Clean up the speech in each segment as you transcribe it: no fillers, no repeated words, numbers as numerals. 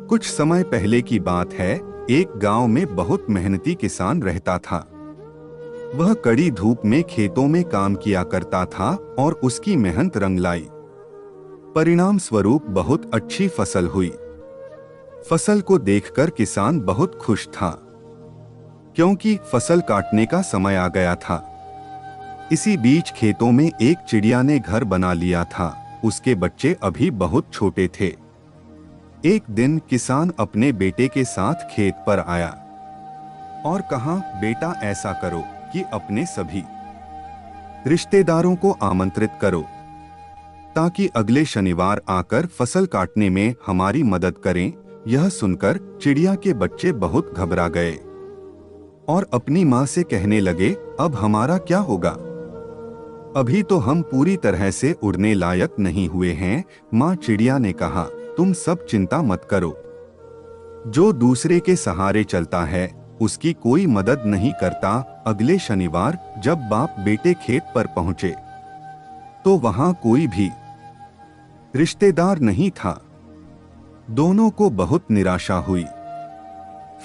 कुछ समय पहले की बात है। एक गांव में बहुत मेहनती किसान रहता था। वह कड़ी धूप में खेतों में काम किया करता था और उसकी मेहनत रंग लाई। परिणाम स्वरूप बहुत अच्छी फसल हुई। फसल को देखकर किसान बहुत खुश था, क्योंकि फसल काटने का समय आ गया था। इसी बीच खेतों में एक चिड़िया ने घर बना लिया था। उसके बच्चे अभी बहुत छोटे थे। एक दिन किसान अपने बेटे के साथ खेत पर आया और कहा, बेटा ऐसा करो कि अपने सभी रिश्तेदारों को आमंत्रित करो, ताकि अगले शनिवार आकर फसल काटने में हमारी मदद करें। यह सुनकर चिड़िया के बच्चे बहुत घबरा गए और अपनी माँ से कहने लगे, अब हमारा क्या होगा? अभी तो हम पूरी तरह से उड़ने लायक नहीं हुए हैं। माँ चिड़िया ने कहा, तुम सब चिंता मत करो। जो दूसरे के सहारे चलता है उसकी कोई मदद नहीं करता। अगले शनिवार जब बाप बेटे खेत पर पहुंचे तो वहां कोई भी रिश्तेदार नहीं था। दोनों को बहुत निराशा हुई।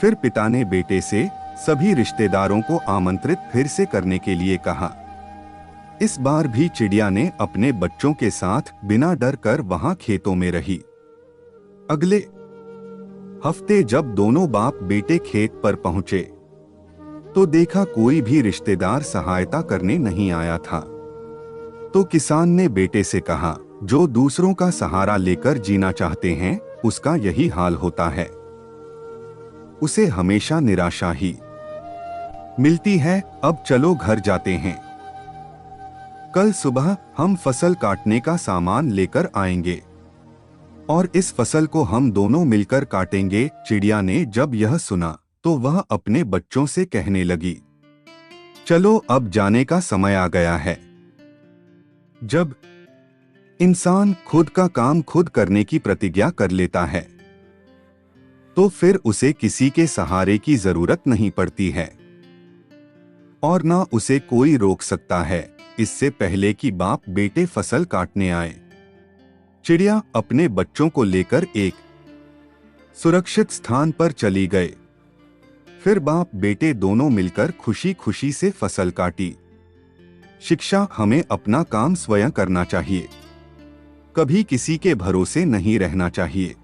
फिर पिता ने बेटे से सभी रिश्तेदारों को आमंत्रित फिर से करने के लिए कहा। इस बार भी चिड़िया ने अपने बच्चों के साथ बिना डर कर वहां खेतों में रही। अगले हफ्ते जब दोनों बाप बेटे खेत पर पहुंचे तो देखा कोई भी रिश्तेदार सहायता करने नहीं आया था। तो किसान ने बेटे से कहा, जो दूसरों का सहारा लेकर जीना चाहते हैं उसका यही हाल होता है। उसे हमेशा निराशा ही मिलती है। अब चलो घर जाते हैं। कल सुबह हम फसल काटने का सामान लेकर आएंगे और इस फसल को हम दोनों मिलकर काटेंगे। चिड़िया ने जब यह सुना तो वह अपने बच्चों से कहने लगी, चलो अब जाने का समय आ गया है। जब इंसान खुद का काम खुद करने की प्रतिज्ञा कर लेता है तो फिर उसे किसी के सहारे की जरूरत नहीं पड़ती है और ना उसे कोई रोक सकता है। इससे पहले कि बाप बेटे फसल काटने आए, चिड़िया अपने बच्चों को लेकर एक सुरक्षित स्थान पर चली गए। फिर बाप बेटे दोनों मिलकर खुशी खुशी से फसल काटी। शिक्षा हमें अपना काम स्वयं करना चाहिए, कभी किसी के भरोसे नहीं रहना चाहिए।